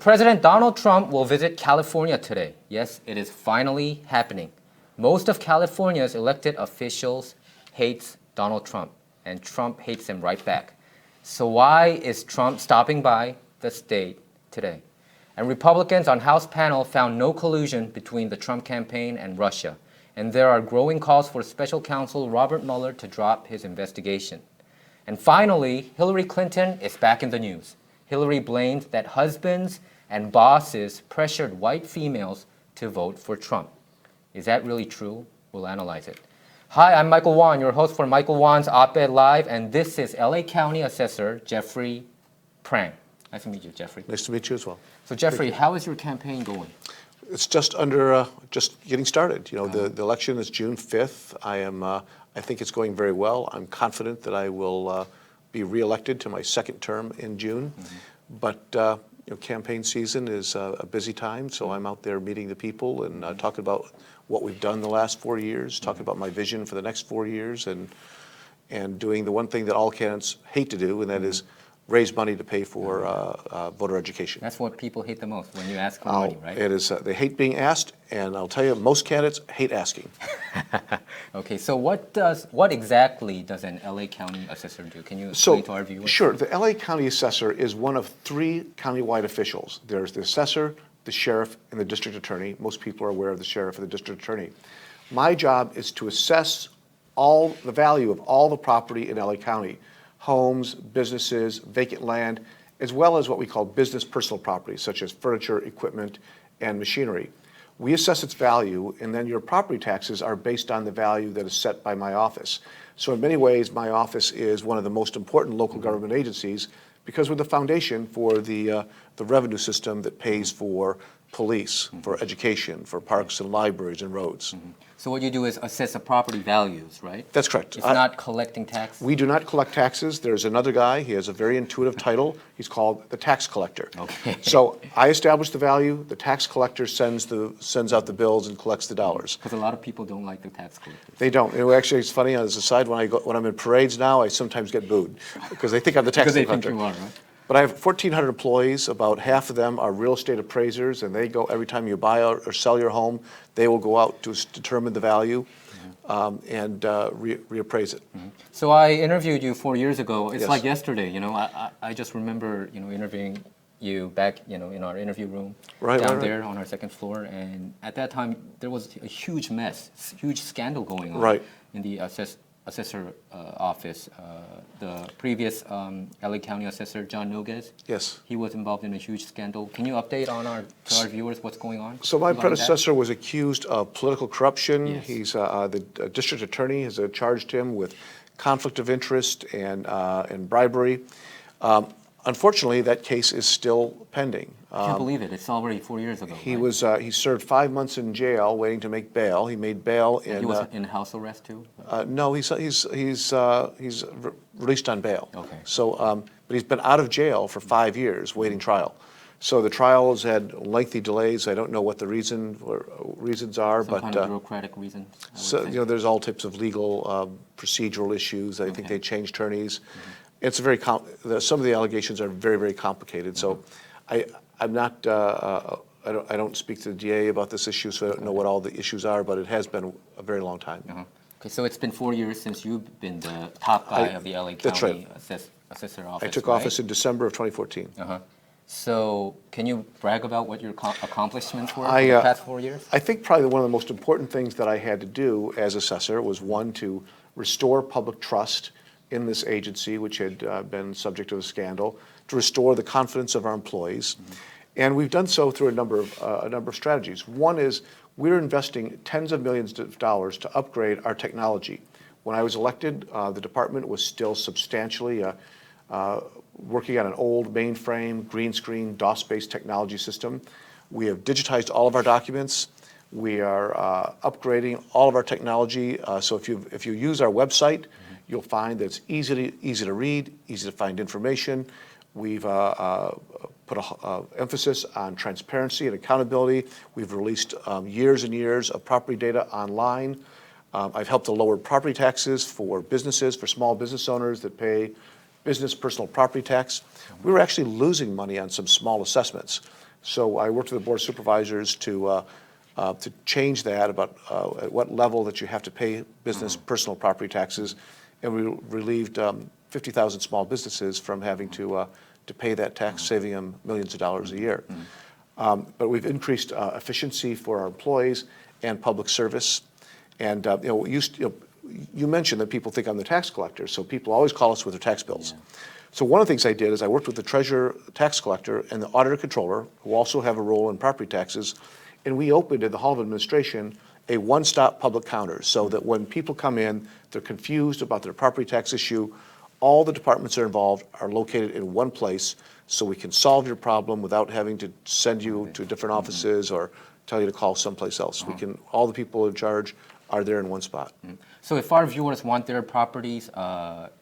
President Donald Trump will visit California today. Yes, it is finally happening. Most of California's elected officials hates Donald Trump, and Trump hates him right back. So why is Trump stopping by the state today? And Republicans on House panel found no collusion between the Trump campaign and Russia. And there are growing calls for special counsel Robert Mueller to drop his investigation. And finally, Hillary Clinton is back in the news. Hillary blamed that husbands and bosses pressured white females to vote for Trump. Is that really true? We'll analyze it. Hi, I'm Michael Wan, your host for Michael Wan's Op-Ed Live, and this is LA County Assessor Jeffrey Prang. Nice to meet you, Jeffrey. Nice to meet you as well. So Jeffrey, how is your campaign going? It's just getting started. You know, the election is June 5th. I think it's going very well. I'm confident that I will be reelected to my second term in June. But campaign season is a busy time, so I'm out there meeting the people and talking about what we've done the last 4 years, talking about my vision for the next 4 years, and doing the one thing that all candidates hate to do, and that is raise money to pay for voter education. That's what people hate the most, when you ask for money, right? It is. They hate being asked, and I'll tell you, most candidates hate asking. Okay, so what exactly does an LA County assessor do? Can you explain to our viewers? Sure. The LA County assessor is one of 3 countywide officials. There's the assessor, the sheriff, and the district attorney. Most people are aware of the sheriff and the district attorney. My job is to assess all the value of all the property in LA County. Homes, businesses, vacant land, as well as what we call business personal property, such as furniture, equipment, and machinery. We assess its value, and then your property taxes are based on the value that is set by my office. So in many ways, my office is one of the most important local government agencies because we're the foundation for the revenue system that pays for police, for education, for parks and libraries and roads. So what you do is assess the property values, right? That's correct. It's not collecting tax? We do not collect taxes. There's another guy, he has a very intuitive title. He's called the tax collector. Okay. So I establish the value, the tax collector sends out the bills and collects the dollars. Because a lot of people don't like the tax collectors. They don't. And actually, it's funny, as a side, when I'm in parades now, I sometimes get booed because they think I'm the tax collector. Because they think you are, right? But I have 1,400 employees. About half of them are real estate appraisers, and they go every time you buy or sell your home, they will go out to determine the value and reappraise it. So I interviewed you 4 years ago. It's Yes. like yesterday. I just remember interviewing you back in our interview room down there on our second floor, and at that time there was a huge mess, huge scandal going on in the assessor office. The previous LA County assessor, John Noguez, Yes. he was involved in a huge scandal. Can you update to our viewers what's going on? So my predecessor was accused of political corruption. Yes. He's the district attorney has charged him with conflict of interest and bribery. Unfortunately, that case is still pending. I can't believe it. It's already 4 years ago. He served 5 months in jail waiting to make bail. He made bail in. He was in house arrest too? No, he's released on bail. Okay. So, but he's been out of jail for 5 years waiting trial. So the trial has had lengthy delays. I don't know what the reasons are, Some kind of bureaucratic reasons. So there's all types of legal procedural issues. I think they changed attorneys. It's some of the allegations are very, very complicated. So I'm not, I don't speak to the DA about this issue, so I don't know what all the issues are, but it has been a very long time. Okay, so it's been 4 years since you've been the top guy of the LA County assessor office. I took office in December of 2014. So can you brag about what your accomplishments were in the past 4 years? I think probably one of the most important things that I had to do as assessor was, one, to restore public trust in this agency, which had been subject to a scandal, to restore the confidence of our employees. And we've done so through a number of strategies. One is we're investing tens of millions of dollars to upgrade our technology. When I was elected, the department was still substantially working on an old mainframe, green screen, DOS-based technology system. We have digitized all of our documents. We are upgrading all of our technology. So if you use our website, you'll find that it's easy to read, easy to find information. We've put an emphasis on transparency and accountability. We've released years and years of property data online. I've helped to lower property taxes for businesses, for small business owners that pay business personal property tax. We were actually losing money on some small assessments. So I worked with the Board of Supervisors to change that about at what level that you have to pay business personal property taxes, and we relieved 50,000 small businesses from having to pay that tax, saving them millions of dollars a year. But we've increased efficiency for our employees and public service. And you mentioned that people think I'm the tax collector, so people always call us with their tax bills. Yeah. So one of the things I did is I worked with the treasurer, tax collector, and the auditor controller, who also have a role in property taxes, and we opened in the Hall of Administration a one-stop public counter so that when people come in, they're confused about their property tax issue, all the departments that are involved are located in one place, so we can solve your problem without having to send you to different offices or tell you to call someplace else. We can, all the people in charge are there in one spot. So if our viewers want their properties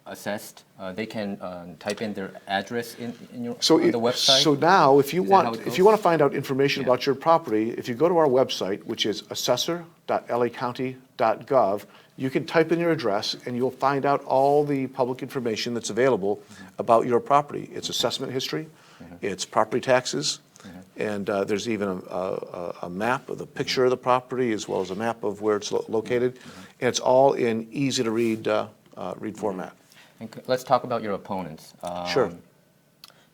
assessed, they can type in their address on the website? So now, if you Is that how want it to find out information Yeah. about your property, if you go to our website, which is assessor.lacounty.gov, you can type in your address and you'll find out all the public information that's available about your property. It's assessment history, it's property taxes, and there's even a map of the picture of the property as well as a map of where it's located. And it's all in easy to read format. And let's talk about your opponents. Sure.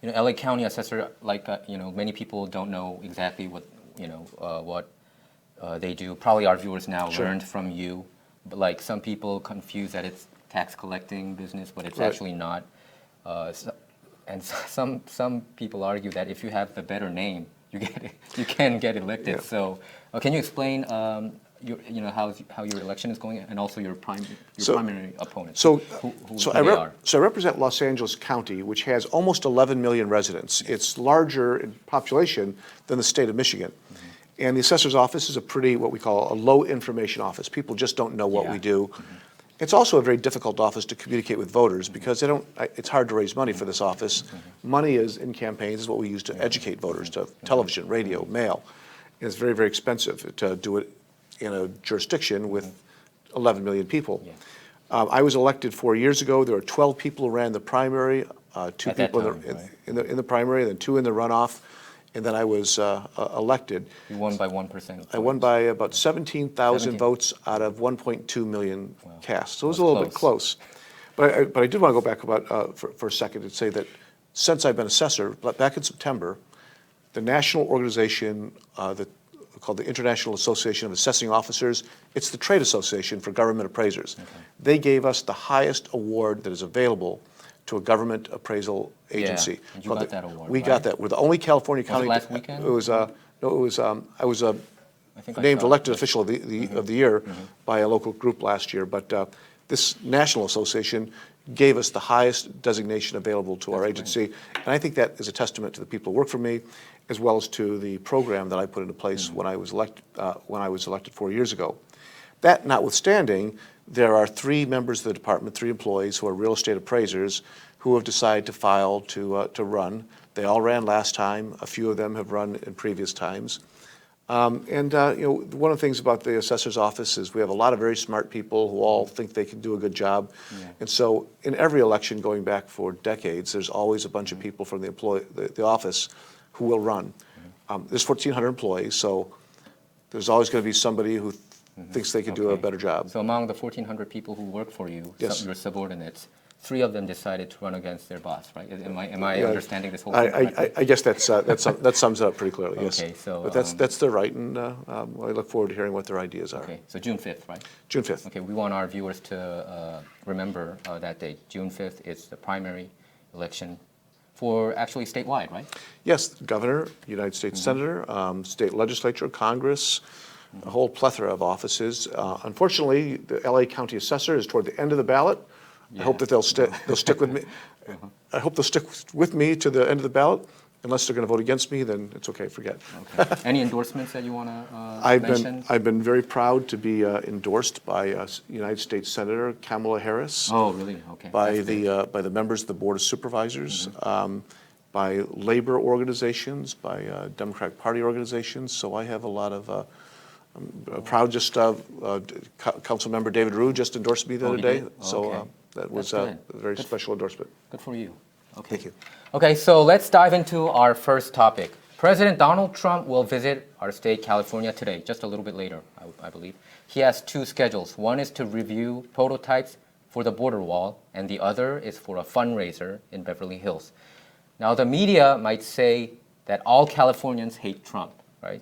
LA County assessor, many people don't know exactly what they do. Probably our viewers now Sure. learned from you, but some people confuse that it's tax collecting business, but it's Right. actually not. And some people argue that if you have the better name, you can get elected. Yeah. So, can you explain how your election is going, and also your primary opponents? So who they are? I represent Los Angeles County, which has almost 11 million residents. It's larger in population than the state of Michigan. And the assessor's office is what we call a low information office. People just don't know what we do. It's also a very difficult office to communicate with voters because it's hard to raise money for this office. Money is in campaigns is what we use to educate voters, to television, radio, mail. And it's very, very expensive to do it in a jurisdiction with 11 million people. Yeah. I was elected 4 years ago. There were 12 people who ran the primary, two At that people time, in the primary, then 2 in the runoff, and then I was elected. You won by 1%. I won by about 17,000 17. votes out of 1.2 million cast. So it was That's a little bit close. But I did want to go back for a second and say that since I've been assessor, back in September, the national organization called the International Association of Assessing Officers, it's the trade association for government appraisers. Okay. They gave us the highest award that is available to a government appraisal agency. Yeah, and you got that award, We right? got that. We're the only California Was county. it last weekend? It was. No, it was. I was I think I named saw it. elected official of the year by a local group last year. But this national association gave us the highest designation available to our agency, and I think that is a testament to the people who work for me, as well as to the program that I put into place when I was elected 4 years ago. That notwithstanding, there are 3 members of the department, 3 employees who are real estate appraisers who have decided to file to run. They all ran last time. A few of them have run in previous times. One of the things about the assessor's office is we have a lot of very smart people who all think they can do a good job. Yeah. And so in every election going back for decades, there's always a bunch of people from the office who will run. There's 1,400 employees, so there's always going to be somebody who thinks they can do a better job. So among the 1,400 people who work for you, Yes. your subordinates, 3 of them decided to run against their boss, right? Am I Yeah. understanding this whole thing correctly? I guess that sums it up pretty clearly, yes. Okay, so, But that's their right, and I look forward to hearing what their ideas are. Okay, so June 5th, right? June 5th. Okay, we want our viewers to remember that date. June 5th is the primary election for actually statewide, right? Yes, governor, United States Senator, state legislature, Congress, a whole plethora of offices. Unfortunately, the LA County Assessor is toward the end of the ballot. I hope that they'll stick with me. I hope they'll stick with me to the end of the ballot. Unless they're going to vote against me, then it's okay, forget. Okay. Any endorsements that you want to mention? I've been very proud to be endorsed by United States Senator Kamala Harris. Oh, really? Okay. By That's good. the members of the Board of Supervisors, by labor organizations, by Democratic Party organizations. So I have a lot of. I'm proud. Council member David Rue just endorsed me the other he day. did? So Okay. That was That's a good. very special endorsement. Good for you. Okay. Thank you. Okay, so let's dive into our first topic. President Donald Trump will visit our state, California, today, just a little bit later, I believe. He has two schedules. One is to review prototypes for the border wall, and the other is for a fundraiser in Beverly Hills. Now, the media might say that all Californians hate Trump, right?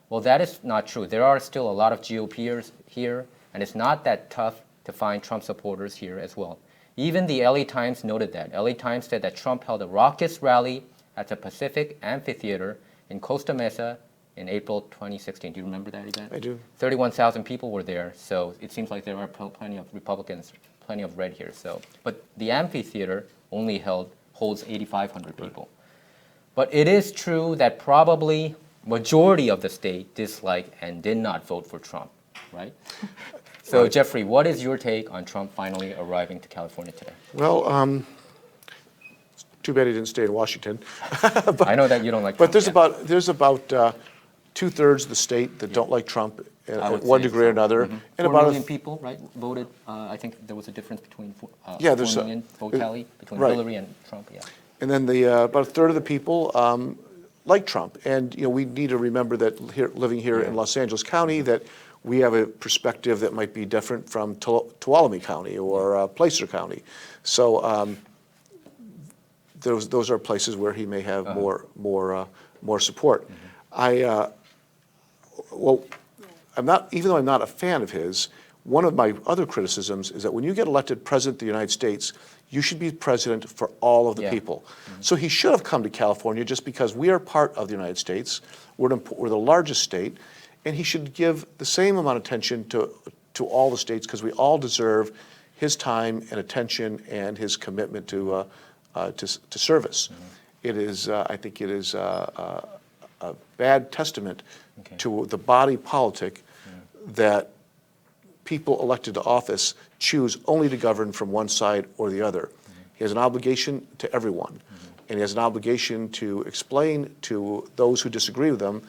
Well, that is not true. There are still a lot of GOPers here, and it's not that tough to find Trump supporters here as well. Even the LA Times noted that. LA Times said that Trump held a raucous rally at the Pacific Amphitheater in Costa Mesa in April 2016. Do you remember that event? I do. 31,000 people were there, so it seems like there are plenty of Republicans, plenty of red here. So, but the amphitheater only holds 8,500 people. But it is true that probably majority of the state disliked and did not vote for Trump, right? So, Right. Jeffrey, what is your take on Trump finally arriving to California today? Well, it's too bad he didn't stay in Washington. I know that you don't like But Trump. there's about 2/3 of the state that don't like Trump I at would one say degree or so. another, Mhm. and 4 about million people, right, voted. I think there was a difference between 4 million vote tally between right. Hillary and Trump. Yeah. and then about a third of the people like Trump. And we need to remember that living here in Los Angeles County, that we have a perspective that might be different from Tuolumne County or Placer County. So those are places where he may have more support. Well, even though I'm not a fan of his, one of my other criticisms is that when you get elected president of the United States, you should be president for all of the people. So he should have come to California just because we are part of the United States. We're the largest state, and he should give the same amount of attention to all the states, because we all deserve his time and attention and his commitment to service. It is, I think it is a bad testament to the body politic that people elected to office choose only to govern from one side or the other. He has an obligation to everyone, and he has an obligation to explain to those who disagree with him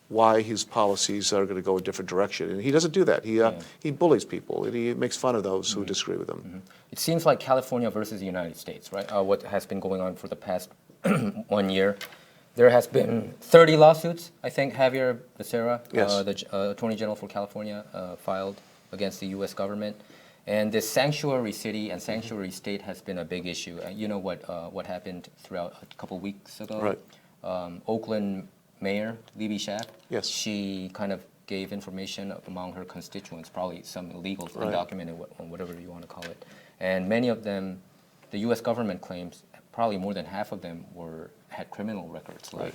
why his policies are going to go a different direction. And he doesn't do that. He bullies people, and he makes fun of those who disagree with him. It seems like California versus the United States, right? What has been going on for the past 1 year. There has been 30 lawsuits, I think Javier Becerra, the Attorney General for California, filed against the U.S. government. And this sanctuary city and sanctuary state has been a big issue. You know what happened throughout a couple weeks ago? Right. Oakland Mayor Libby Schaaf, Yes. she kind of gave information among her constituents, probably some illegal, Right. undocumented, whatever you want to call it. And many of them, the U.S. government claims, probably more than half of them had criminal records, like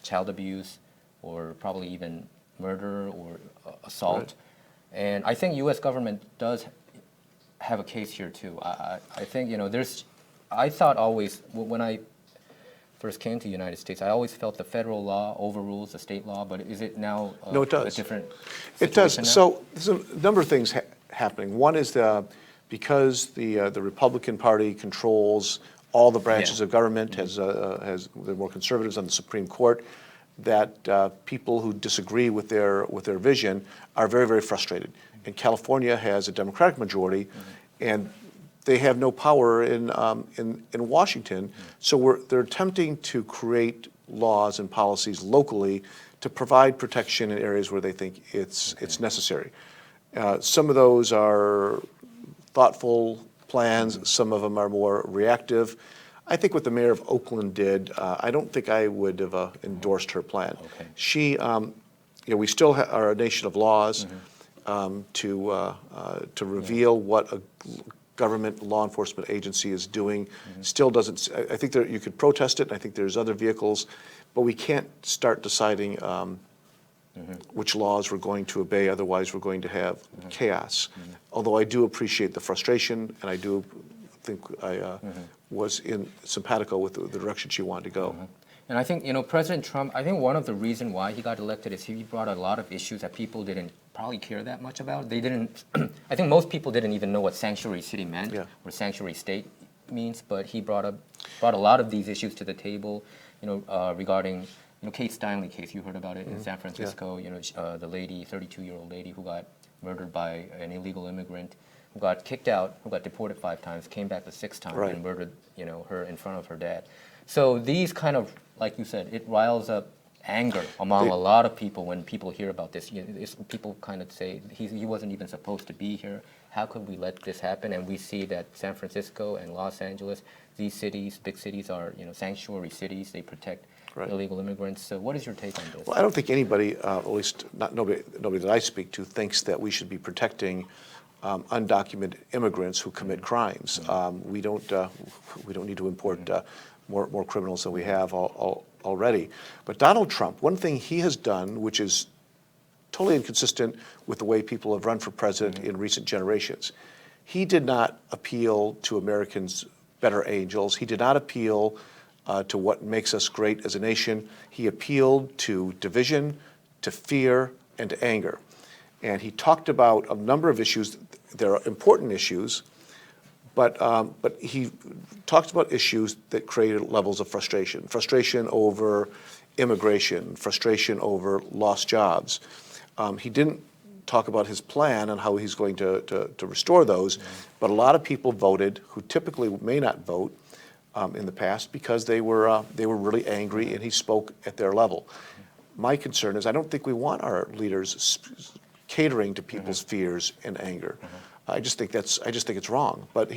child abuse, or probably even murder or assault. Right. And I think U.S. government does have a case here too. I think I thought always when I first came to the United States, I always felt the federal law overrules the state law. But is it now No, it does. a different It does. situation now? So there's a number of things happening. One is because the Republican Party controls all the branches of government, has the more conservatives on the Supreme Court, that people who disagree with their vision are very, very frustrated. And California has a Democratic majority, and they have no power in Washington. So they're attempting to create laws and policies locally to provide protection in areas where they think it's necessary. Some of those are thoughtful plans. Some of them are more reactive. I think what the mayor of Oakland did, I don't think I would have endorsed her plan. Okay. She, we still are a nation of laws. To reveal what a government law enforcement agency is doing still doesn't. I think you could protest it. And I think there's other vehicles, but we can't start deciding which laws we're going to obey. Otherwise, we're going to have chaos. Although I do appreciate the frustration, and I do think I was simpatico with the direction she wanted to go. And I think, President Trump, I think one of the reasons why he got elected is he brought a lot of issues that people didn't probably care that much about. They didn't, I think most people didn't even know what sanctuary city meant or sanctuary state means, but he brought a lot of these issues to the table, regarding, Kate Steinle case, you heard about it in San Francisco, the lady, 32-year-old lady who got murdered by an illegal immigrant. who got kicked out, who got deported 5 times, came back the 6th time Right. and murdered, her in front of her dad. So these kind of, like you said, it riles up anger among a lot of people when people hear about this. People kind of say he wasn't even supposed to be here. How could we let this happen? And we see that San Francisco and Los Angeles, these cities, big cities, are sanctuary cities. They protect illegal immigrants. So what is your take on this? Well, I don't think anybody, at least nobody that I speak to, thinks that we should be protecting undocumented immigrants who commit crimes. We don't need to import more criminals than we have already. But Donald Trump, one thing he has done, which is totally inconsistent with the way people have run for president in recent generations, he did not appeal to Americans' better angels. He did not appeal to what makes us great as a nation. He appealed to division, to fear, and to anger. And he talked about a number of issues. There are important issues, but he talked about issues that created levels of frustration. Frustration over immigration, frustration over lost jobs. He didn't talk about his plan and how he's going to restore those, but a lot of people voted who typically may not vote in the past because they were really angry, and he spoke at their level. My concern is I don't think we want our leaders catering to people's fears and anger. I just think it's wrong. But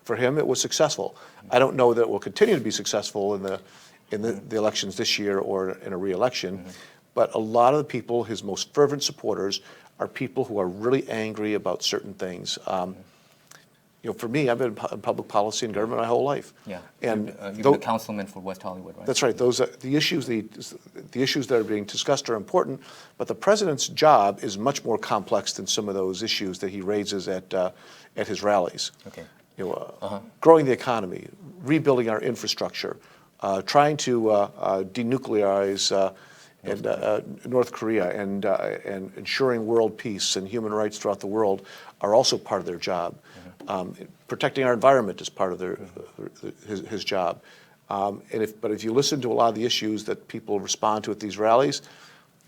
for him it was successful. I don't know that it will continue to be successful in the elections this year or in a re-election. But a lot of the people, his most fervent supporters, are people who are really angry about certain things. For me, I've been in public policy and government my whole life. Yeah, and you've been a councilman for West Hollywood, right? That's right. Those are the issues. The issues that are being discussed are important, but the president's job is much more complex than some of those issues that he raises at his rallies. Okay. Growing the economy, rebuilding our infrastructure, trying to denuclearize North Korea, and ensuring world peace and human rights throughout the world are also part of their job. Protecting our environment is part of his job. But if you listen to a lot of the issues that people respond to at these rallies,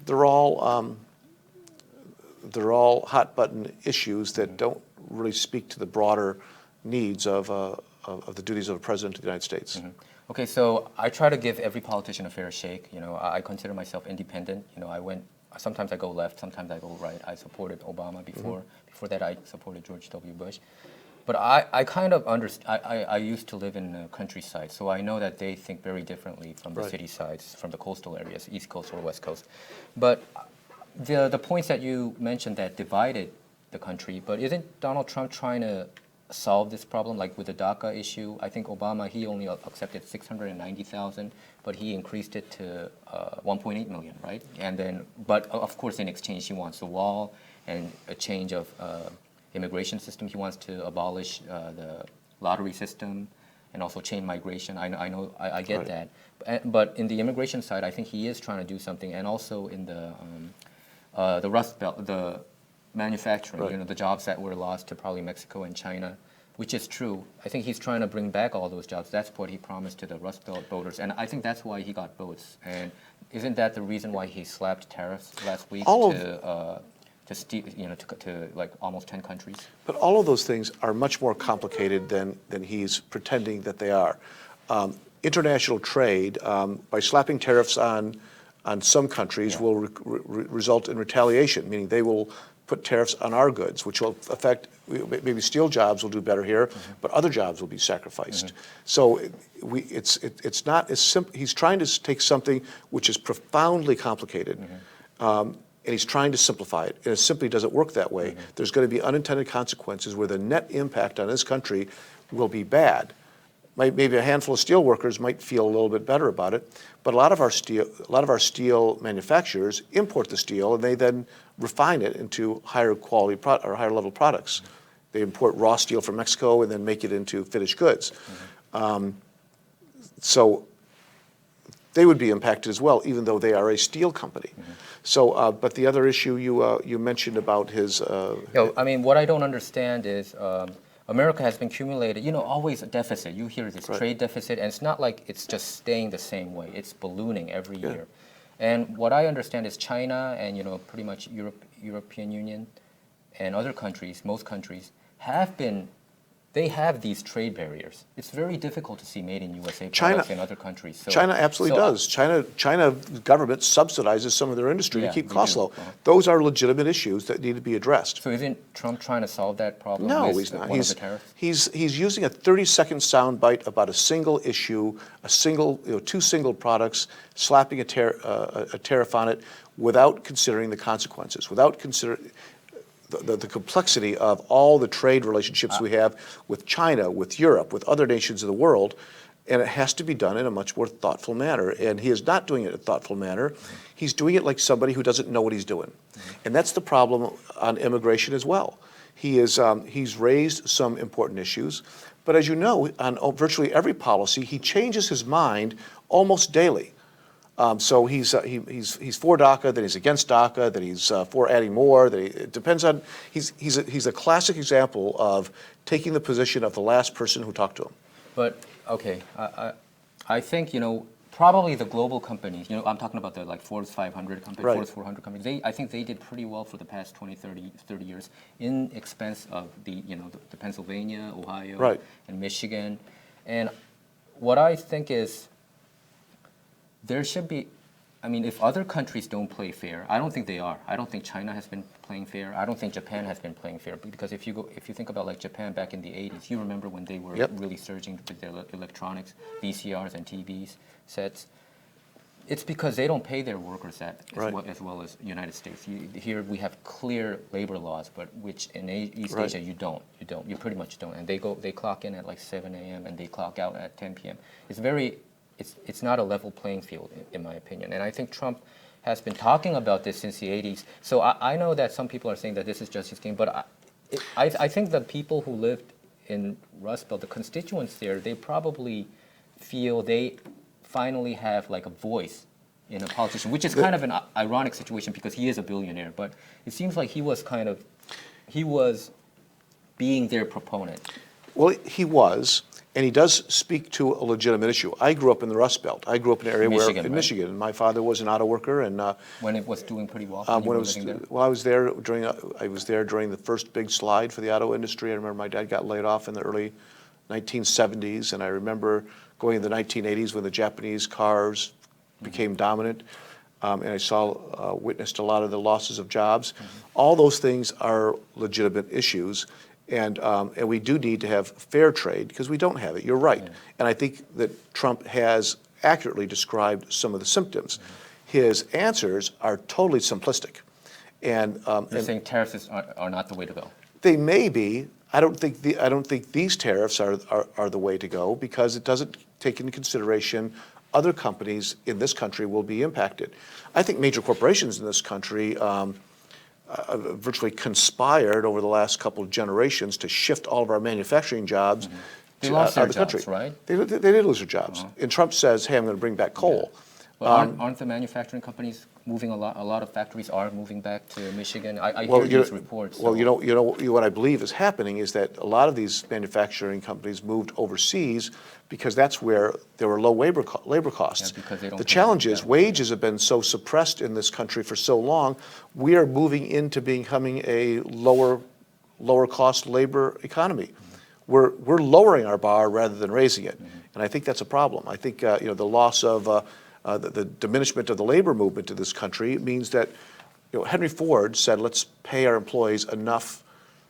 they're all hot button issues that don't really speak to the broader needs of the duties of a president of the United States. Okay, so I try to give every politician a fair shake. I consider myself independent. Sometimes I go left, sometimes I go right. I supported Obama before. Before that, I supported George W. Bush. But I kind of understand. I used to live in the countryside, so I know that they think very differently from the city sides, from the coastal areas, East Coast or West Coast. But the points that you mentioned that divided the country, but isn't Donald Trump trying to solve this problem, like with the DACA issue? I think Obama, he only accepted 690,000, but he increased it to 1.8 million, right? And then, but of course, in exchange, he wants a wall and a change of immigration system. He wants to abolish the lottery system and also chain migration. I get that. But in the immigration side, I think he is trying to do something, and also in the Rust Belt, the manufacturing, the jobs that were lost to probably Mexico and China, which is true. I think he's trying to bring back all those jobs. That's what he promised to the Rust Belt voters, and I think that's why he got votes. And isn't that the reason why he slapped tariffs last week to like almost 10 countries? But all of those things are much more complicated than he's pretending that they are. International trade, by slapping tariffs on some countries, will result in retaliation, meaning they will put tariffs on our goods, which will affect, maybe steel jobs will do better here, but other jobs will be sacrificed. So it's not as simple. He's trying to take something which is profoundly complicated, and he's trying to simplify it. And it simply doesn't work that way. There's going to be unintended consequences where the net impact on this country will be bad. Maybe a handful of steel workers might feel a little bit better about it, but a lot of our steel manufacturers import the steel, and they then refine it into higher quality or higher level products. They import raw steel from Mexico and then make it into finished goods. So they would be impacted as well, even though they are a steel company. So, but the other issue you mentioned about his. I mean, what I don't understand is. America has been accumulated, always a deficit. You hear this trade deficit, and it's not like it's just staying the same way. It's ballooning every year. And what I understand is China and, pretty much European Union and other countries, most countries, they have these trade barriers. It's very difficult to see made in USA China- products in other countries. So, China absolutely does. China government subsidizes some of their industry to Yeah, keep they costs do. low. Those are legitimate issues that need to be addressed. So isn't Trump trying to solve that problem No, with he's not. one of the tariffs? He's using a 30-second soundbite about a single issue, two single products, slapping a tariff on it without considering the consequences, without considering the complexity of all the trade relationships we have with China, with Europe, with other nations of the world, and it has to be done in a much more thoughtful manner. And he is not doing it in a thoughtful manner. He's doing it like somebody who doesn't know what he's doing. And that's the problem on immigration as well. He's raised some important issues, but as you know, on virtually every policy, he changes his mind almost daily. So he's for DACA, then he's against DACA, then he's for adding more. It depends on. He's a classic example of taking the position of the last person who talked to him. But okay, I think probably the global companies. I'm talking about the Forbes 500 companies, Right. Forbes 400 companies. I think they did pretty well for the past 20, 30 years in expense of the Pennsylvania, Ohio, Right. and Michigan. And what I think is, there should be, if other countries don't play fair, I don't think they are. I don't think China has been playing fair. I don't think Japan has been playing fair. Because if you think about Japan back in the 80s, you remember when they were Yep. really surging with their electronics, VCRs and TVs sets. It's because they don't pay their workers Right. as well as United States. Here we have clear labor laws, but which in East Right. Asia you don't. You pretty much don't. And they clock in at 7 a.m. and they clock out at 10 p.m. It's not a level playing field, in my opinion. And I think Trump has been talking about this since the 80s. So I know that some people are saying that this is just his game, but I think the people who lived in Rust Belt, the constituents there, they probably feel they finally have a voice in a politician, which is kind of an ironic situation because he is a billionaire. But it seems like he was being their proponent. Well, he was. And he does speak to a legitimate issue. I grew up in the Rust Belt. I grew up in an area in Michigan, and my father was an auto worker. And when it was doing pretty well, I was there during the first big slide for the auto industry. I remember my dad got laid off in the early 1970s, and I remember going in the 1980s when the Japanese cars became dominant, and I witnessed a lot of the losses of jobs. All those things are legitimate issues. And we do need to have fair trade because we don't have it. You're right. Yeah. And I think that Trump has accurately described some of the symptoms. His answers are totally simplistic. And you're saying tariffs are not the way to go. They may be. I don't think these tariffs are the way to go because it doesn't take into consideration other companies in this country will be impacted. I think major corporations in this country virtually conspired over the last couple of generations to shift all of our manufacturing jobs to out of the country. Right? They did lose their jobs. And Trump says, "Hey, I'm going to bring back coal." Yeah. Well, aren't the manufacturing companies moving a lot of factories are moving back to Michigan? I hear these reports. Well, what I believe is happening is that a lot of these manufacturing companies moved overseas because that's where there were low labor costs. Yeah, because they don't the challenge is wages have been so suppressed in this country for so long. We are moving into becoming a lower cost labor economy. We're lowering our bar rather than raising it, and I think that's a problem. I think the loss of the diminishment of the labor movement in this country means that Henry Ford said, let's pay our employees enough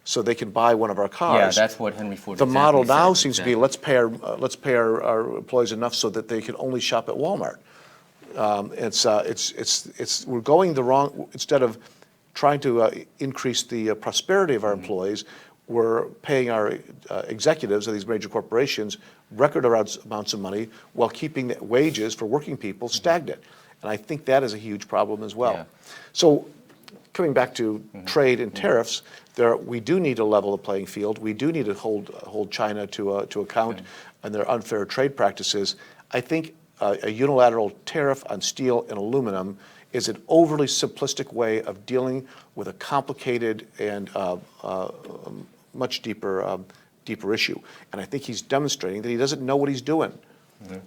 so they can buy one of our cars. Yeah, that's what Henry Ford The model now said. seems to be let's pay our employees enough so that they can only shop at Walmart. We're going the wrong, instead of trying to increase the prosperity of our employees, we're paying our executives of these major corporations record amounts of money while keeping the wages for working people stagnant. And I think that is a huge problem as well. Yeah. So coming back to trade and tariffs, we do need to level the playing field. We do need to hold China to account on their unfair trade practices. I think a unilateral tariff on steel and aluminum is an overly simplistic way of dealing with a complicated and much deeper issue. And I think he's demonstrating that he doesn't know what he's doing.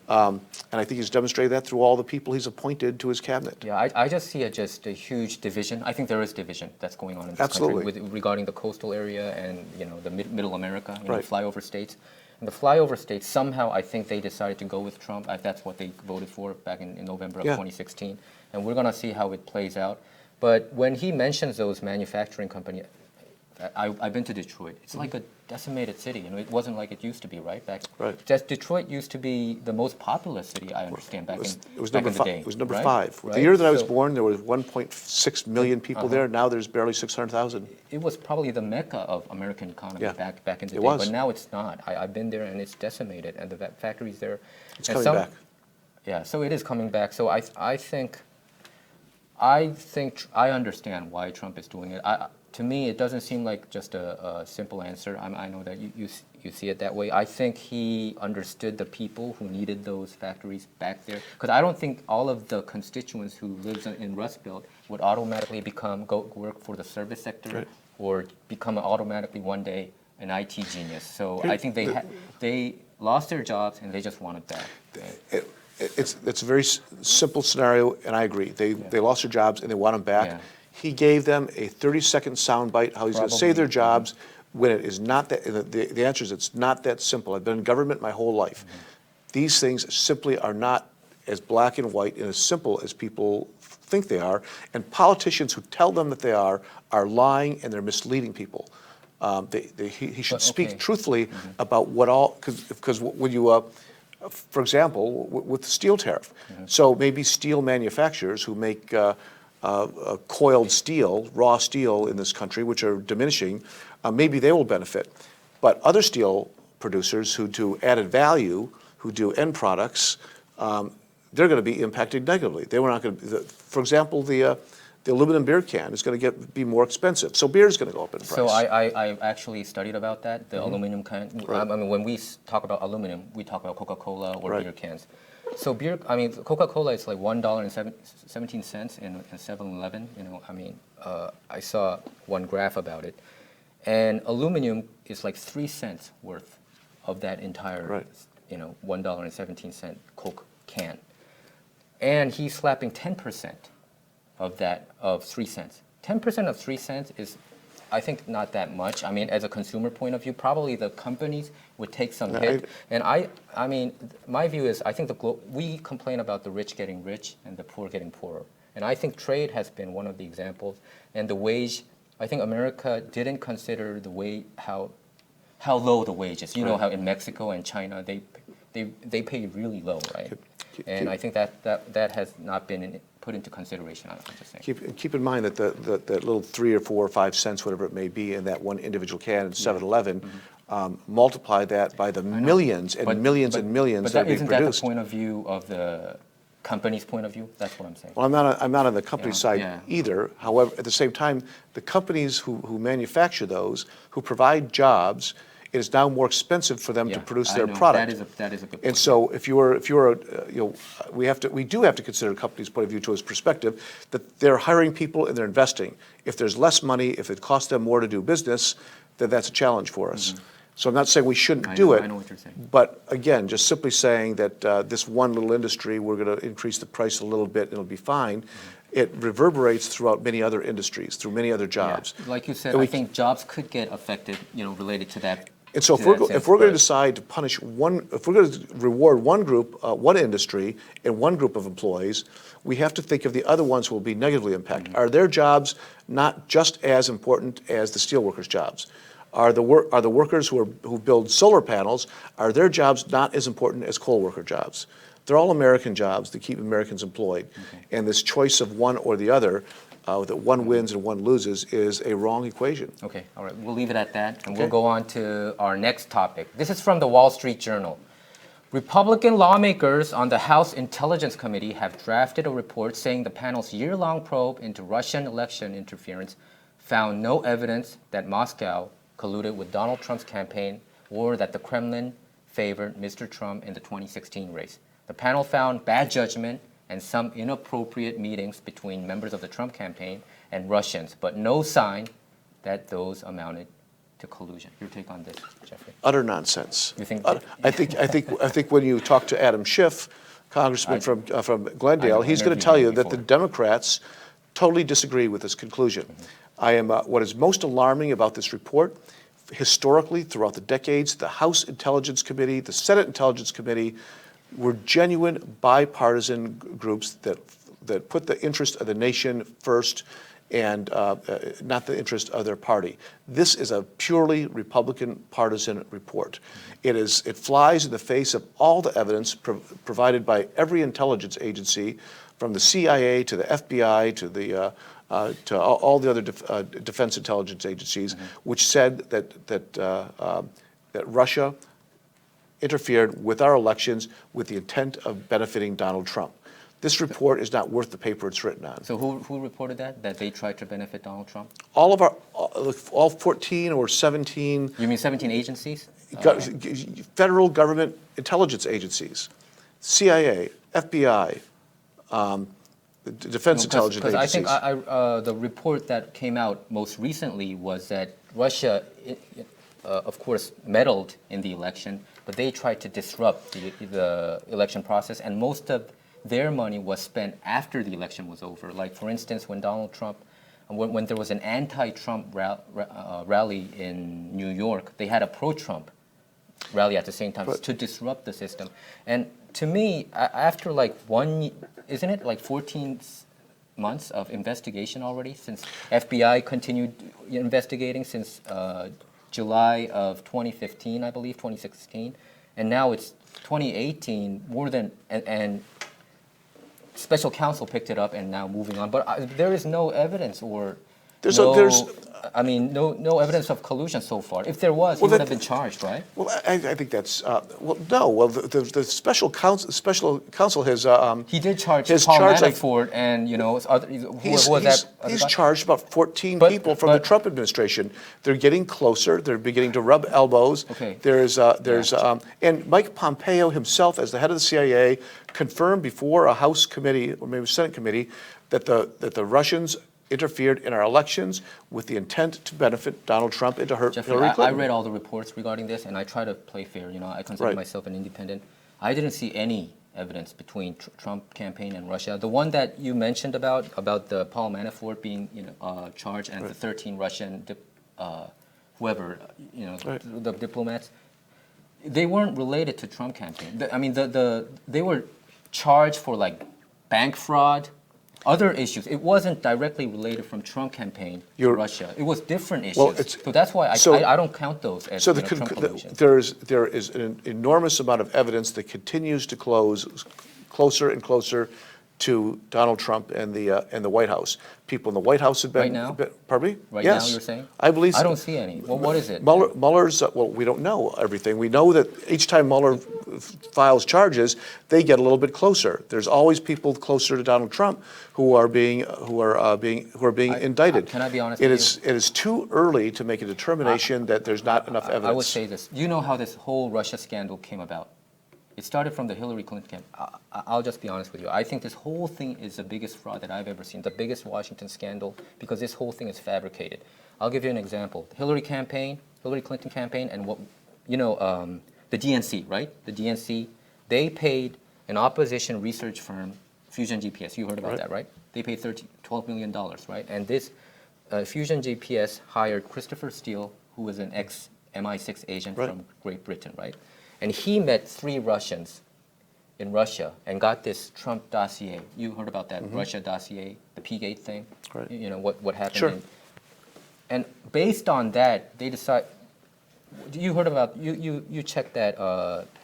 And I think he's demonstrated that through all the people he's appointed to his cabinet. Yeah, I just see just a huge division. I think there is division that's going on in this Absolutely. country regarding the coastal area and the middle America, Right. flyover states. And the flyover states, somehow I think they decided to go with Trump. That's what they voted for back in November of Yeah. 2016. And we're going to see how it plays out. But when he mentions those manufacturing companies, I've been to Detroit. It's like a decimated city. It wasn't like it used to be, right? Right. Detroit used to be the most populous city, I understand, back It was back number in the five. day. It was number right? 5. Right? The year that I was So born, there was 1.6 million people there. Now there's barely 600,000. it was probably the mecca of American economy Yeah. back in the It day. was. But now it's not. I've been there and it's decimated, and the factories there. It's and coming back. Yeah, so it is coming back. So I think I understand why Trump is doing it. To me, it doesn't seem like just a simple answer. I know that you see it that way. I think he understood the people who needed those factories back there. Because I don't think all of the constituents who lives in Rust Belt would automatically go work for the service sector Right. or become automatically one day an IT genius. So I think they lost their jobs and they just want it back. It's a very simple scenario, and I agree. They lost their jobs and they want them back. Yeah. He gave them a 30-second soundbite how he's going to Probably. save their jobs when it is not that. The answer is it's not that simple. I've been in government my whole life. These things simply are not as black and white and as simple as people think they are. And politicians who tell them that they are lying and they're misleading people. He should speak okay. truthfully about what all, because when you, for example, with the steel tariff. So maybe steel manufacturers who make coiled steel, raw steel in this country, which are diminishing, maybe they will benefit. But other steel producers who do added value, who do end products, they're going to be impacted negatively. They were not going to. For example, the aluminum beer can is going to be more expensive. So beer is going to go up in price. So I actually studied about that, the aluminum can. Right. I mean, when we talk about aluminum, we talk about Coca-Cola or Right. beer cans. So beer, I mean, Coca-Cola is like $1.17 in 7-Eleven. I saw one graph about it, and aluminum is like 3 cents worth of that entire, Right. $1.17 Coke can, and he's slapping 10% of that of 3 cents. 10% of 3 cents is, I think, not that much. I mean, as a consumer point of view, probably the companies would take some Yeah, hit. And I mean, my view is, I think we complain about the rich getting rich and the poor getting poorer. And I think trade has been one of the examples. And the wage, I think America didn't consider the how low the wage is. You know how in Mexico and China they pay really low, right? And I think that has not been put into consideration. I'm just saying. Keep in mind that that little 3 or 4 or 5 cents, whatever it may be, in that one individual can in 7-Eleven, multiply that by the millions and millions and millions that are being isn't that produced. the point of view of the company's point of view? That's what I'm saying. Well, I'm not on the company side yeah. either. However, at the same time, the companies who manufacture those, who provide jobs, it is now more expensive for them to produce their product. That is a good point. And so, if you're we do have to consider the company's point of view to its perspective that they're hiring people and they're investing. If there's less money, if it costs them more to do business, then that's a challenge for us. So I'm not saying we shouldn't do it. I know what you're saying. But again, just simply saying that this one little industry, we're going to increase the price a little bit and it'll be fine. It reverberates throughout many other industries, through many other jobs. Yeah. Like you said, And I think jobs could get affected, related to that. And so if we're going to decide to punish if we're going to reward one group, one industry, and one group of employees, we have to think of the other ones who will be negatively impacted. Are their jobs not just as important as the steelworkers' jobs? Are the workers who build solar panels, are their jobs not as important as coal worker jobs? They're all American jobs that keep Americans employed. And this choice of one or the other, that one wins and one loses, is a wrong equation. Okay, all right, we'll leave it at that, and we'll go on to our next topic. This is from the Wall Street Journal. Republican lawmakers on the House Intelligence Committee have drafted a report saying the panel's year-long probe into Russian election interference found no evidence that Moscow colluded with Donald Trump's campaign or that the Kremlin favored Mr. Trump in the 2016 race. The panel found bad judgment and some inappropriate meetings between members of the Trump campaign and Russians, but no sign that those amounted to collusion. Your take on this, Jeffrey? Utter nonsense. You think? I think when you talk to Adam Schiff, congressman from Glendale, he's going to tell you that the Democrats totally disagree with this conclusion. I am. What is most alarming about this report, historically throughout the decades, the House Intelligence Committee, the Senate Intelligence Committee, were genuine bipartisan groups that put the interest of the nation first and not the interest of their party. This is a purely Republican partisan report. It flies in the face of all the evidence provided by every intelligence agency, from the CIA to the FBI to all the other defense intelligence agencies, which said that Russia interfered with our elections with the intent of benefiting Donald Trump. This report is not worth the paper it's written on. So who reported that they tried to benefit Donald Trump? All 14 or 17. You mean 17 agencies? Federal government intelligence agencies, CIA, FBI, the defense intelligence agencies. Because I think the report that came out most recently was that Russia, of course, meddled in the election, but they tried to disrupt the election process, and most of their money was spent after the election was over. Like, for instance, when Donald Trump, when there was an anti-Trump rally in New York, they had a pro-Trump rally at the same time to disrupt the system. And to me, after like isn't it like 14 months of investigation already, since FBI continued investigating since July of 2015, I believe, 2016, and now it's 2018, and special counsel picked it up and now moving on. But there is no evidence or no evidence of collusion so far. If there was, he would have been charged, right? Well, I think that's no. Well, the special counsel has he did charge Paul Manafort and he's charged about 14 people from the Trump administration. They're getting closer. They're beginning to rub elbows. Okay. And Mike Pompeo himself, as the head of the CIA, confirmed before a House committee or maybe Senate committee that the Russians interfered in our elections with the intent to benefit Donald Trump and to hurt Hillary Clinton. I read all the reports regarding this, and I try to play fair. I consider myself an independent. I didn't see any evidence between Trump campaign and Russia. The one that you mentioned about the Paul Manafort being charged and the 13 Russian the diplomats, they weren't related to Trump campaign. They were charged for like bank fraud, other issues. It wasn't directly related from Trump campaign to Russia. It was different issues. Well, so that's why I don't count those as Trump collusion. There is an enormous amount of evidence that continues to closer and closer to Donald Trump and the White House. People in the White House have been... Right now? Pardon me? Right yes. now, you're saying? I believe so. I don't see any. Well, what is it? Mueller's, we don't know everything. We know that each time Mueller files charges, they get a little bit closer. There's always people closer to Donald Trump who are being indicted. Can I be honest with you? It is too early to make a determination that there's not enough evidence. I would say this. You know how this whole Russia scandal came about? It started from the Hillary Clinton campaign. I'll just be honest with you. I think this whole thing is the biggest fraud that I've ever seen, the biggest Washington scandal, because this whole thing is fabricated. I'll give you an example. The Hillary Clinton campaign, and the DNC, right? The DNC, they paid an opposition research firm, Fusion GPS. You heard about that, right? They paid $12 million, right? And this Fusion GPS hired Christopher Steele, who was an ex-MI6 agent from Great Britain, right? And he met 3 Russians in Russia and got this Trump dossier. You heard about that Russia dossier, the P-Gate thing? Right. You know, what happened. Sure. And based on that, they decide. You heard about, you checked that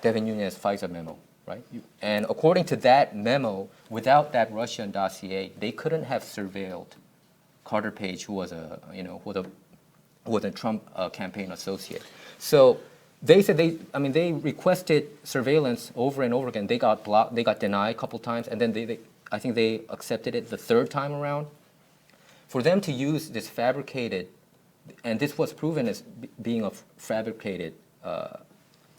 Devin Nunes FISA memo, right? And according to that memo, without that Russian dossier, they couldn't have surveilled Carter Page, who was a Trump campaign associate. So they said they requested surveillance over and over again. They got blocked, they got denied a couple times, and then I think they accepted it the 3rd time around. For them to use this fabricated, and this was proven as being a fabricated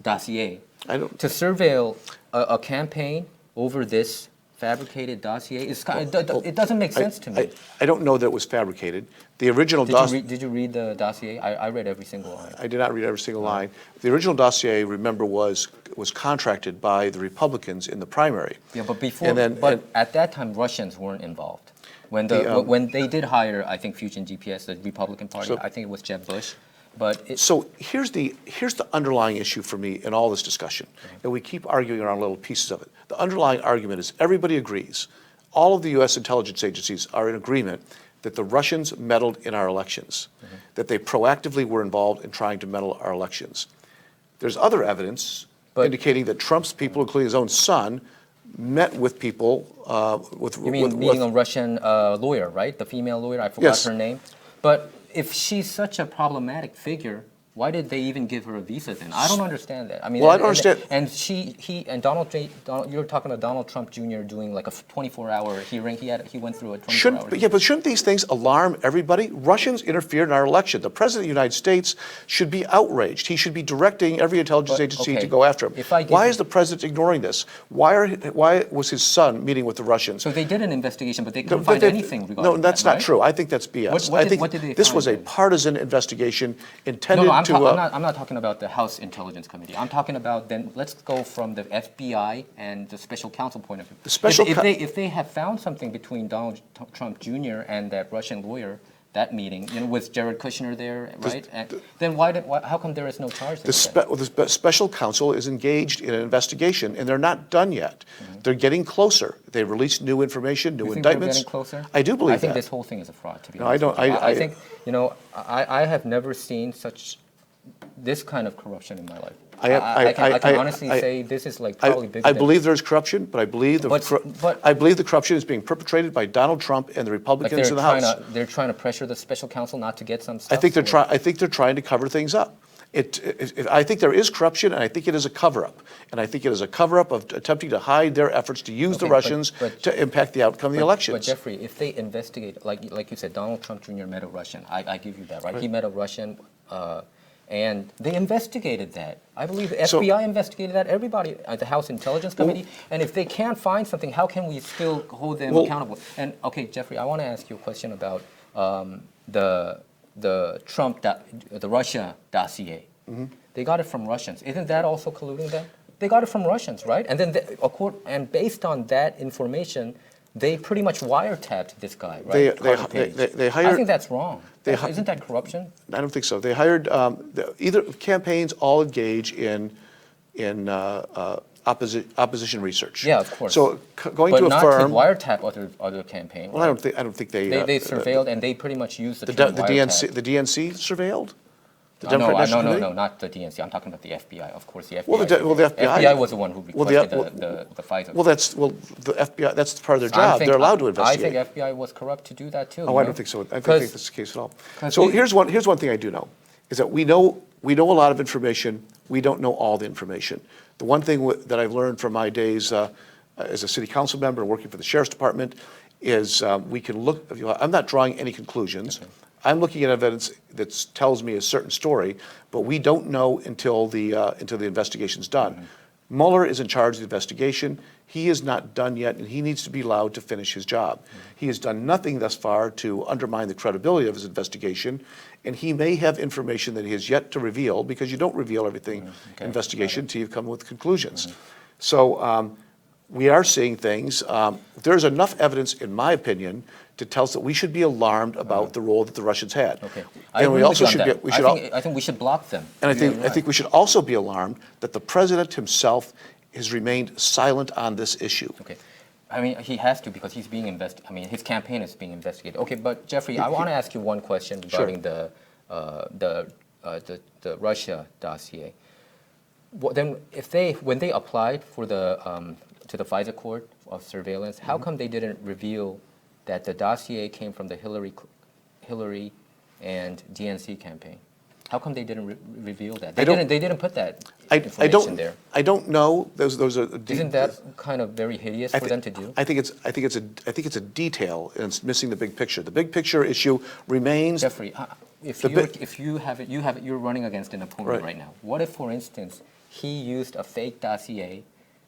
dossier, to surveil a campaign over this fabricated dossier? It doesn't make sense to me. I don't know that it was fabricated. The original dossier. Did you read the dossier? I read every single line. I did not read every single line. The original dossier, remember, was contracted by the Republicans in the primary. Yeah, but at that time, Russians weren't involved. When they did hire, I think, Fusion GPS, the Republican Party, I think it was Jeb Bush. So here's the underlying issue for me in all this discussion, and we keep arguing around little pieces of it. The underlying argument is everybody agrees, all of the U.S. intelligence agencies are in agreement that the Russians meddled in our elections, that they proactively were involved in trying to meddle our elections. There's other evidence indicating that Trump's people, including his own son, met with people meeting a Russian lawyer, right? The female lawyer, I forgot her name. But if she's such a problematic figure, why did they even give her a visa then? I don't understand that. I mean, I don't understand. And you were talking about Donald Trump Jr. doing like a 24-hour hearing. He went through a 24-hour. But shouldn't these things alarm everybody? Russians interfered in our election. The president of the United States should be outraged. He should be directing every intelligence agency to go after him. Why is the president ignoring this? Why was his son meeting with the Russians? So they did an investigation, but they couldn't find anything regarding that. No, that's not true. I think that's BS. What did they find? This was a partisan investigation intended to. I'm not talking about the House Intelligence Committee. I'm talking about then. Let's go from the FBI and the special counsel point of view. If they have found something between Donald Trump Jr. and that Russian lawyer, that meeting, with Jared Kushner there, right? Then how come there is no charge? The special counsel is engaged in an investigation, and they're not done yet. They're getting closer. They released new information, new indictments. Getting closer? I do believe that. I think this whole thing is a fraud. To be honest. I don't. I think I have never seen this kind of corruption in my life. I can honestly say this is like probably bigger. I believe there's corruption, but I believe the corruption is being perpetrated by Donald Trump and the Republicans in the House. They're trying to pressure the special counsel not to get some stuff. I think they're trying to cover things up. I think there is corruption, and I think it is a cover-up. And I think it is a cover-up of attempting to hide their efforts to use the Russians to impact the outcome of the elections. But Jeffrey, if they investigate, like you said, Donald Trump Jr. met a Russian. I give you that, right? He met a Russian. And they investigated that. I believe the FBI investigated that, everybody at the House Intelligence Committee. And if they can't find something, how can we still hold them accountable? And okay, Jeffrey, I want to ask you a question about the Russia dossier. They got it from Russians. Isn't that also colluding them? They got it from Russians, right? And then based on that information, they pretty much wiretapped this guy, right? They hired. I think that's wrong. Isn't that corruption? I don't think so. They hired either campaigns all engage in opposition research. Yeah, of course. So going to a firm. But not to wiretap other campaign. Well, I don't think they. They surveilled and they pretty much used the term wiretap. The DNC surveilled. No, not the DNC. I'm talking about the FBI. Of course, the FBI. The FBI was the one who requested the FISA. The FBI. That's part of their job. They're allowed to investigate. I think FBI was corrupt to do that too. Oh, I don't think so. I don't think that's the case at all. So here's one thing I do know, is that we know a lot of information. We don't know all the information. The one thing that I've learned from my days as a city council member and working for the sheriff's department is we can look. I'm not drawing any conclusions. Okay. I'm looking at evidence that tells me a certain story, but we don't know until the investigation's done. Mueller is in charge of the investigation. He is not done yet, and he needs to be allowed to finish his job. He has done nothing thus far to undermine the credibility of his investigation, and he may have information that he has yet to reveal, because you don't reveal everything in investigation until you come with conclusions. So we are seeing things. There's enough evidence, in my opinion, to tell us that we should be alarmed about the role that the Russians had. Okay. And we also should be. I think we should block them. And I think we should also be alarmed that the president himself has remained silent on this issue. Okay. I mean, he has to, because he's being investigated. I mean, his campaign is being investigated. Okay, but Jeffrey, I want to ask you one question regarding the Russia dossier. Well, then, when they applied for to the FISA court of surveillance, how come they didn't reveal that the dossier came from the Hillary and DNC campaign? How come they didn't reveal that? They didn't put that information there. I don't know. Those are. Isn't that kind of very hideous for them to do? I think it's a detail, and it's missing the big picture. The big picture issue remains. Jeffrey, you're running against an opponent right now. What if, for instance, he used a fake dossier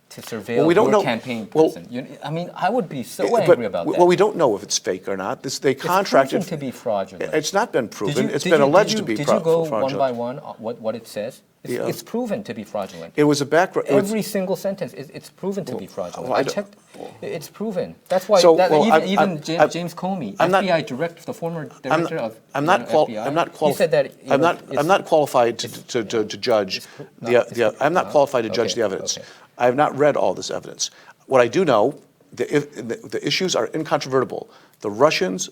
to surveil Well, we don't your know- campaign well, person. I mean, I would be so But- angry about that. Well, we don't know if it's fake or not. They contracted. It's proven to be fraudulent. It's not been proven. It's Did been you- alleged to be Did you go fraudulent. one by one what it says? Yeah. It's proven to be fraudulent. It was a background. Every single sentence, it's proven to be fraudulent. well, I I don't- checked. It's proven. That's why So, that, well, even I'm- James Comey, I'm not- FBI director, the former director of FBI, I'm not he said that I'm not qualified to judge I'm not qualified to judge okay, the evidence. okay. I have not read all this evidence. What I do know, the issues are incontrovertible. The Russians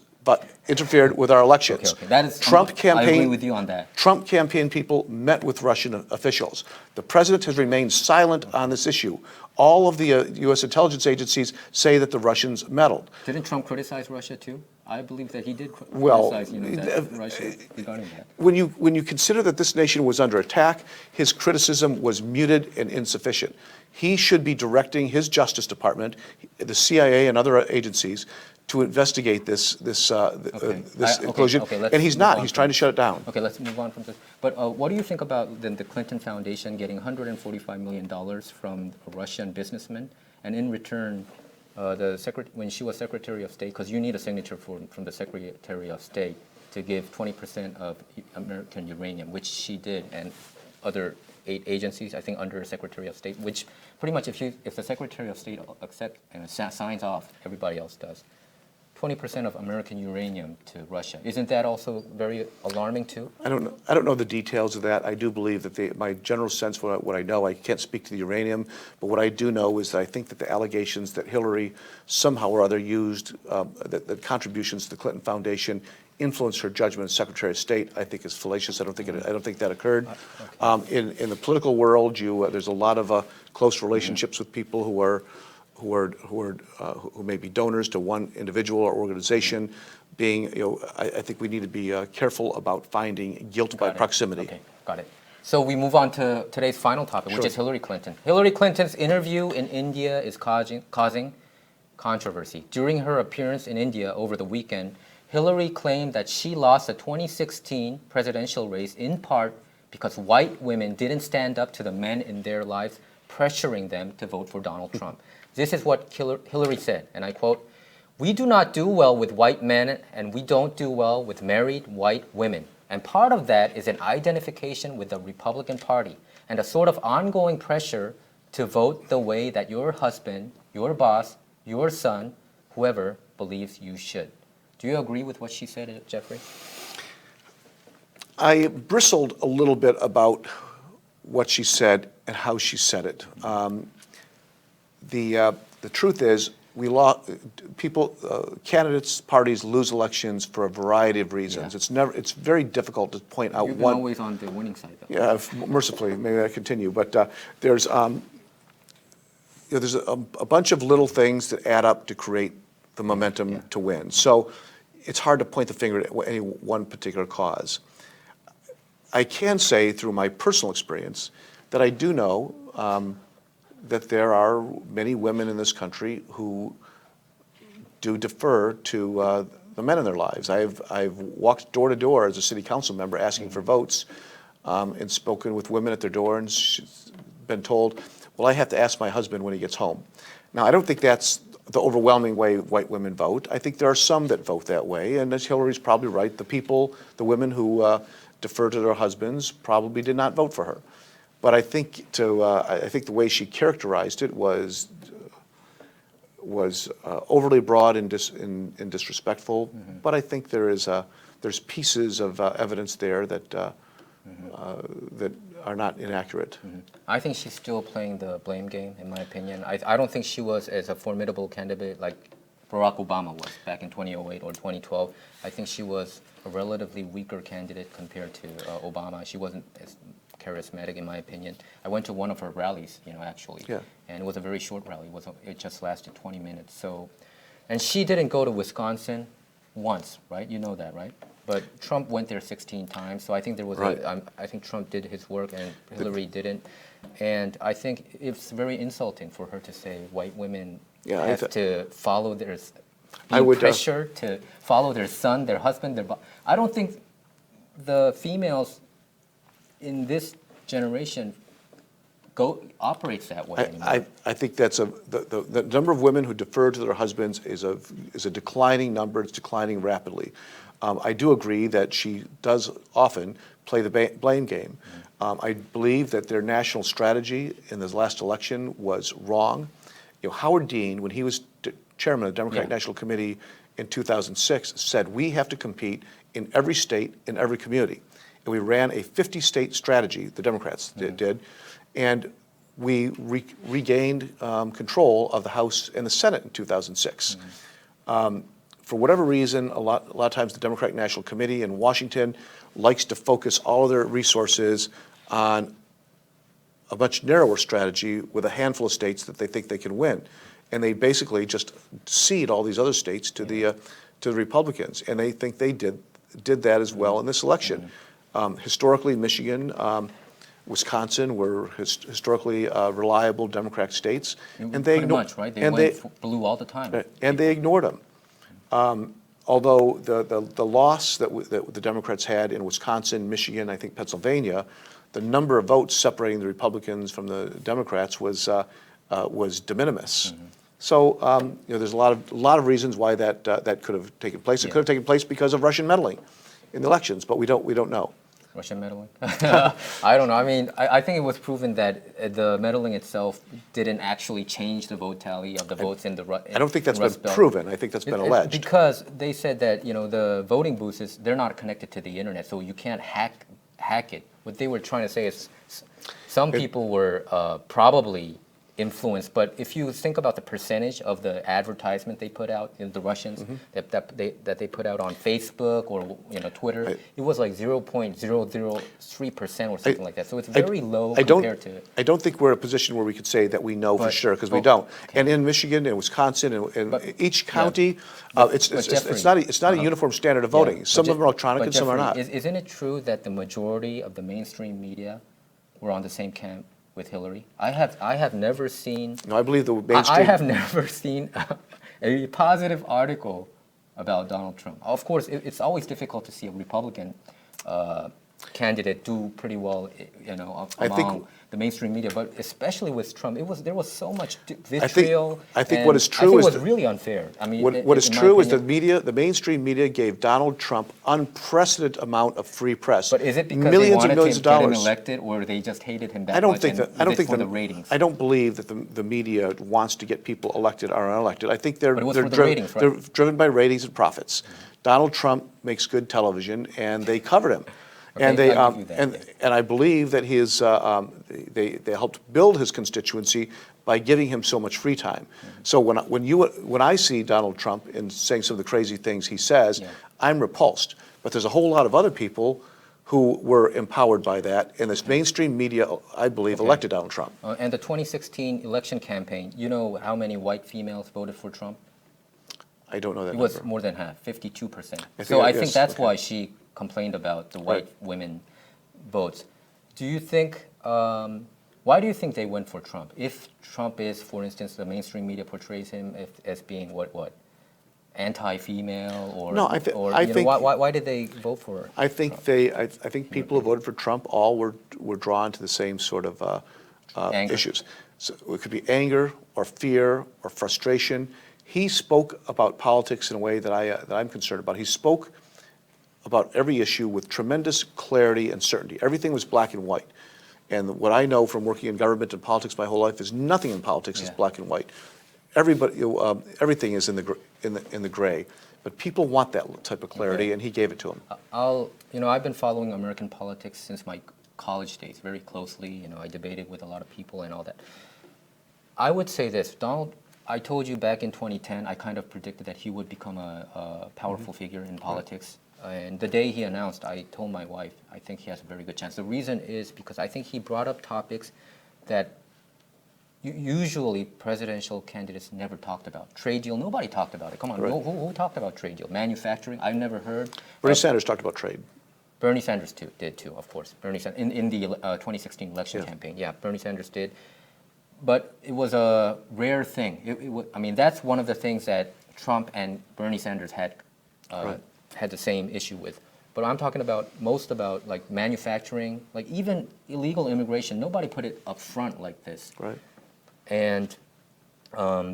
interfered with our elections. Okay. That is, Trump campaign. I agree with you on that. Trump campaign people met with Russian officials. The president has remained silent on this issue. All of the U.S. intelligence agencies say that the Russians meddled. Didn't Trump criticize Russia too? I believe that he did Well, criticize that Russia regarding that. When you consider that this nation was under attack, his criticism was muted and insufficient. He should be directing his Justice Department, the CIA, and other agencies to investigate this inclusion, let's and he's move not. on He's from trying to this. shut it down. Okay, let's move on from this. But what do you think about the Clinton Foundation getting $145 million from a Russian businessman, and in return, when she was Secretary of State, because you need a signature from the Secretary of State to give 20% of American uranium, which she did, and other 8 agencies, I think, under Secretary of State, which pretty much if the Secretary of State signs off, everybody else does. 20% of American uranium to Russia. Isn't that also very alarming too? I don't know the details of that. I do believe that my general sense, what I know, I can't speak to the uranium, but what I do know is that I think that the allegations that Hillary somehow or other used, that contributions to the Clinton Foundation influenced her judgment as Secretary of State, I think is fallacious. I don't think that occurred. In the political world, there's a lot of close relationships with people who may be donors to one individual or organization. I think we need to be careful about finding guilt by proximity. Okay, got it. So we move on to today's final topic, which Sure. is Hillary Clinton. Hillary Clinton's interview in India is causing controversy. During her appearance in India over the weekend, Hillary claimed that she lost the 2016 presidential race in part because white women didn't stand up to the men in their lives, pressuring them to vote for Donald Trump. This is what Hillary said, and I quote, "We do not do well with white men, and we don't do well with married white women. And part of that is an identification with the Republican Party and a sort of ongoing pressure to vote the way that your husband, your boss, your son, whoever believes you should." Do you agree with what she said, Jeffrey? I bristled a little bit about what she said and how she said it. The truth is, candidates, parties lose elections for a variety of reasons. Yeah. It's very difficult to point out You've been one. always on the winning side, though. Yeah, mercifully, maybe I continue. But there's a bunch of little things that add up to create the momentum to win. So it's hard to point the finger at any one particular cause. I can say through my personal experience that I do know that there are many women in this country who do defer to the men in their lives. I've walked door to door as a city council member asking for votes and spoken with women at their door and been told, well, I have to ask my husband when he gets home. Now, I don't think that's the overwhelming way white women vote. I think there are some that vote that way, and as Hillary's probably right, the women who defer to their husbands probably did not vote for her. But I think the way she characterized it was overly broad and disrespectful. Mm-hmm. But I think there's pieces of evidence there that are not inaccurate. Mm-hmm. I think she's still playing the blame game, in my opinion. I don't think she was as a formidable candidate like Barack Obama was back in 2008 or 2012. I think she was a relatively weaker candidate compared to Obama. She wasn't as charismatic, in my opinion. I went to one of her rallies, actually, yeah. And it was a very short rally. It just lasted 20 minutes. So, and she didn't go to Wisconsin once, right? You know that, right? But Trump went there 16 times. So I think there was right. I think Trump did his work and Hillary didn't. And I think it's very insulting for her to say white women have to follow their pressure to follow their son, their husband, I don't think the females in this generation operates that way anymore. I think that's the number of women who defer to their husbands is a declining number. It's declining rapidly. I do agree that she does often play the blame game. I believe that their national strategy in this last election was wrong. Howard Dean, when he was chairman of the Democratic National Committee in 2006, said we have to compete in every state, in every community. And we ran a 50-state strategy, the Democrats did, and we regained control of the House and the Senate in 2006. For whatever reason, a lot of times the Democratic National Committee in Washington likes to focus all of their resources on a much narrower strategy with a handful of states that they think they can win. And they basically just cede all these other states to the Republicans. And they think they did that as well in this election. Historically, Michigan, Wisconsin were historically reliable Democratic states. And they ignored, much, right? They went blue all the time. And they ignored them. Although the loss that the Democrats had in Wisconsin, Michigan, I think Pennsylvania, the number of votes separating the Republicans from the Democrats was de minimis. So there's a lot of reasons why that could have taken place. It could have taken place because of Russian meddling in the elections, but we don't know. Russian meddling? I don't know. I mean, I think it was proven that the meddling itself didn't actually change the vote tally of the votes in the I don't think that's been proven. I think that's been alleged. Because they said that the voting booths they're not connected to the internet, so you can't hack it. What they were trying to say is some people were probably influenced, but if you think about the percentage of the advertisement they put out in the Russians that they put out on Facebook or Twitter, it was like 0.003% or something like that. So it's very low compared to. I don't think we're in a position where we could say that we know for sure because we don't. Okay. And in Michigan and Wisconsin and each county, it's not a uniform standard of voting. Some of them are electronic and some are not. Isn't it true that the majority of the mainstream media were on the same camp with Hillary? I have never seen. No, I believe the mainstream. I have never seen a positive article about Donald Trump. Of course, it's always difficult to see a Republican candidate do pretty well, among the mainstream media, but especially with Trump, there was so much vitriol. I think what is true is it was really unfair. I mean, what is true is the mainstream media gave Donald Trump unprecedented amount of free press. But is it because millions they wanted and millions to of get him dollars. elected, or they just hated him that I don't much? think that. I don't think for the ratings. I don't believe that the media wants to get people elected or unelected. I think they're ratings, right? They're driven by ratings and profits. Donald Trump makes good television, and they covered him. Okay, And I believe that they helped build his constituency by giving him so much free time. So when I see Donald Trump and saying some of the crazy things he says, I'm repulsed. But there's a whole lot of other people who were empowered by that, and this mainstream media, I believe, elected Donald Trump. And the 2016 election campaign, you know how many white females voted for Trump? I don't know that It number. was more than half, 52%. So I think that's why she complained about the white women votes. Do you think, why do you think they went for Trump? If Trump is, for instance, the mainstream media portrays him as being what? Anti-female or No, I think why did they vote for her? I think I think people who voted for Trump all were drawn to the same sort of issues. So it could be anger or fear or frustration. He spoke about politics in a way that I'm concerned about. He spoke about every issue with tremendous clarity and certainty. Everything was black and white. And what I know from working in government and politics my whole life is nothing in politics is black and white. Everything is in the gray. But people want that type of clarity, and he gave it to them. I've been following American politics since my college days very closely. I debated with a lot of people and all that. I would say this, Donald. I told you back in 2010, I kind of predicted that he would become a powerful figure in politics. And the day he announced, I told my wife, I think he has a very good chance. The reason is because I think he brought up topics that usually presidential candidates never talked about. Trade deal, nobody talked about it. Come on, who talked about trade deal? Manufacturing, I've never heard. Bernie Sanders talked about trade. Bernie Sanders did too, of course. Bernie Sanders, in the 2016 election campaign, Bernie Sanders did. But it was a rare thing. I mean, that's one of the things that Trump and Bernie Sanders had the same issue with. But I'm talking about most about like manufacturing, like even illegal immigration. Nobody put it up front like this. Right. And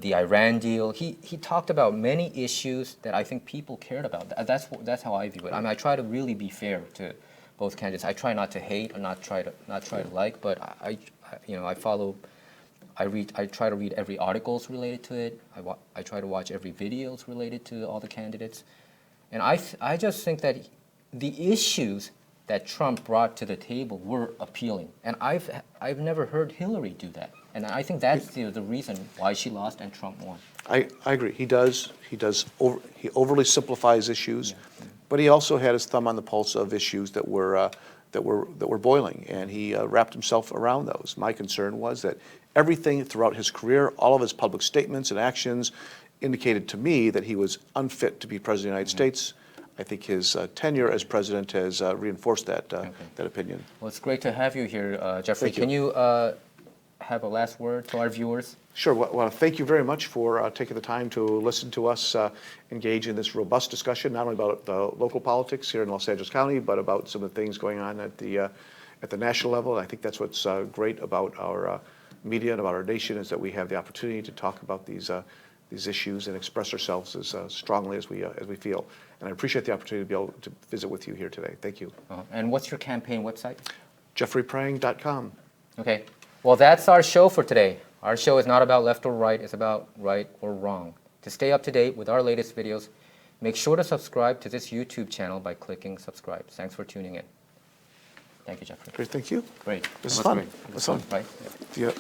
the Iran deal. He talked about many issues that I think people cared about. That's how I view it. I mean, I try to really be fair to both candidates. I try not to hate or not try to like, but I try to read every articles related to it. I try to watch every videos related to all the candidates, and I just think that the issues that Trump brought to the table were appealing, and I've never heard Hillary do that, and I think that's the reason why she lost and Trump won. I agree. He overly simplifies issues, but he also had his thumb on the pulse of issues that were boiling, and he wrapped himself around those. My concern was that everything throughout his career, all of his public statements and actions, indicated to me that he was unfit to be president of the United States. I think his tenure as president has reinforced that opinion. Well, it's great to have you here, Jeffrey. Thank you. Can you have a last word to our viewers? Sure. Well, thank you very much for taking the time to listen to us engage in this robust discussion, not only about local politics here in Los Angeles County, but about some of the things going on at the national level. And I think that's what's great about our media and about our nation, is that we have the opportunity to talk about these issues and express ourselves as strongly as we feel. And I appreciate the opportunity to be able to visit with you here today. Thank you. And what's your campaign website? JeffreyPrang.com. Okay. Well, that's our show for today. Our show is not about left or right. It's about right or wrong. To stay up to date with our latest videos, make sure to subscribe to this YouTube channel by clicking subscribe. Thanks for tuning in. Thank you, Jeffrey. Great. Thank you. Great. This is fun. Great. It was fun, right? Yeah.